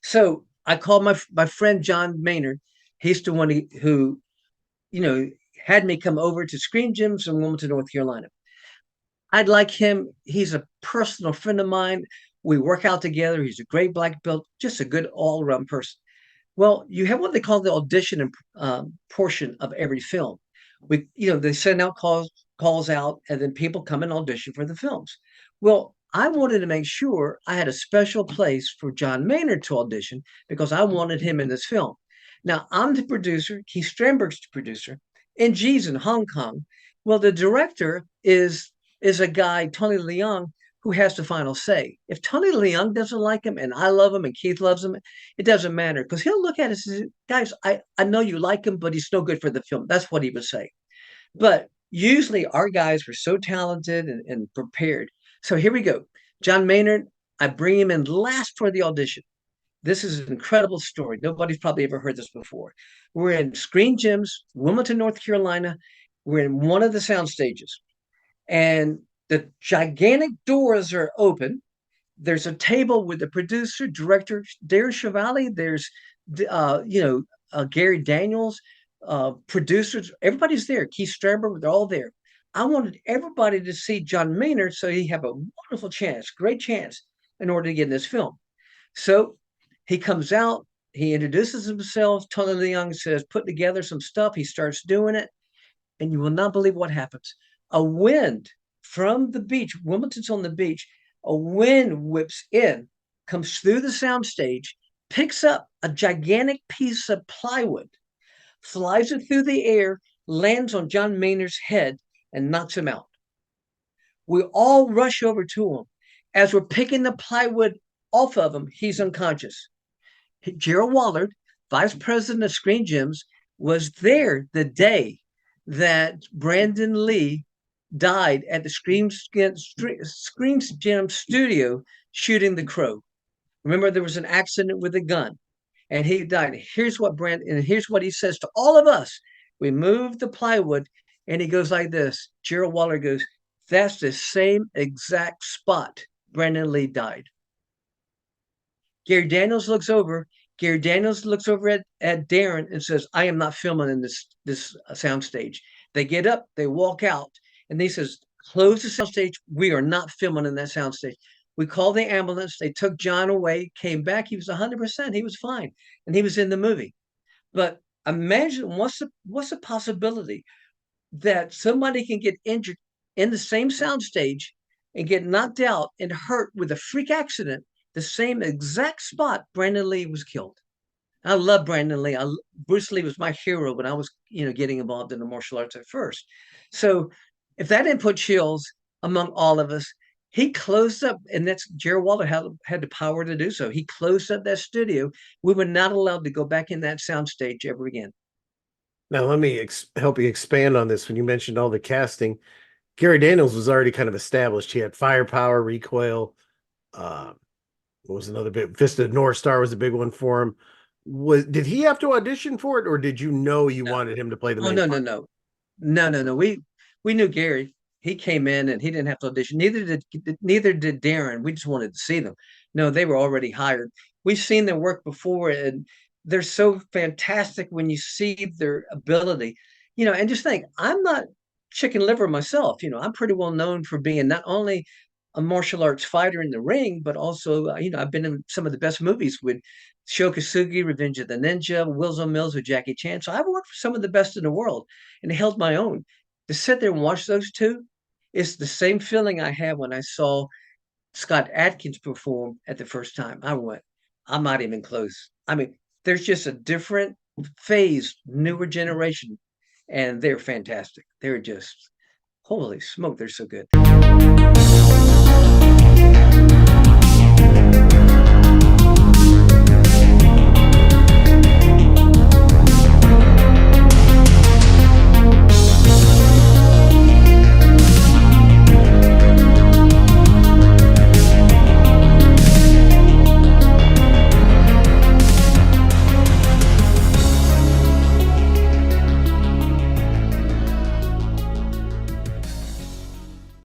So I called my friend John Maynard. He's the one who you know had me come over to Screen Gyms in Wilmington, North Carolina. I'd like him. He's a personal friend of mine. We work out together. He's a great black belt, just a good all around person. Well, you have what they call the audition portion of every film. They send out calls out, and then people come and audition for the films. Well, I wanted to make sure I had a special place for John Maynard to audition because I wanted him in this film. Now, I'm the producer. Keith Strandberg's the producer, and G's in Hong Kong. Well, the director is a guy, Tony Leung, who has the final say. If Tony Leung doesn't like him and I love him and Keith loves him, it doesn't matter because he'll look at us and say, guys, I know you like him, but he's no good for the film. That's what he would say. But usually our guys were so talented and prepared. So here we go. John Maynard, I bring him in last for the audition. This is an incredible story. Nobody's probably ever heard this before. We're in Screen Gyms, Wilmington, North Carolina. We're in one of the sound stages, and the gigantic doors are open. There's a table with the producer, director Darren Chevali. There's, Gary Daniels, producers. Everybody's there. Keith Strasberg, they're all there. I wanted everybody to see John Maynard so he have a wonderful chance, great chance, in order to get in this film. So he comes out. He introduces himself. Tony Leung says, put together some stuff. He starts doing it. And you will not believe what happens. A wind from the beach, Wilmington's on the beach, a wind whips in, comes through the soundstage, picks up a gigantic piece of plywood, flies it through the air, lands on John Maynard's head, and knocks him out. We all rush over to him. As we're picking the plywood off of him, he's unconscious. Gerald Wallard, vice president of Screen Gems, was there the day that Brandon Lee died at the Screen Gem studio shooting The Crow. Remember, there was an accident with a gun, and he died. Here's what he says to all of us. We moved the plywood, and he goes like this. Gerald Waller goes, "That's the same exact spot Brandon Lee died." Gary Daniels looks over. Gary Daniels looks over at Darren and says, "I am not filming in this soundstage." They get up, they walk out, and he says, "Close the soundstage. We are not filming in that soundstage." We called the ambulance. They took John away. Came back. He was 100%. He was fine, and he was in the movie. But imagine what's the possibility that somebody can get injured in the same soundstage and get knocked out and hurt with a freak accident, the same exact spot Brandon Lee was killed. I love Brandon Lee. Bruce Lee was my hero when I was, getting involved in the martial arts at first. So if that didn't put chills among all of us, he closed up, and that's Jerry Waller had the power to do so. He closed up that studio. We were not allowed to go back in that soundstage ever again. Now, let me help you expand on this. When you mentioned all the casting, Gary Daniels was already kind of established. He had firepower, recoil. What was another big? Vista North Star was a big one for him. Did he have to audition for it, or did you know you No. wanted him to play the Oh main no, no, part? no. No, no, no. We knew Gary. He came in and he didn't have to audition. Neither did Darren. We just wanted to see them. No, they were already hired. We've seen their work before, and they're so fantastic when you see their ability. And just think, I'm not chicken liver myself. I'm pretty well known for being not only a martial arts fighter in the ring, but also, I've been in some of the best movies with Shokasugi, Revenge of the Ninja, Wills on Mills with Jackie Chan. So I've worked for some of the best in the world and held my own. To sit there and watch those two, it's the same feeling I had when I saw Scott Adkins perform at the first time. I went, I'm not even close. I mean, there's just a different phase, newer generation, and they're fantastic. They're just, holy smoke, they're so good.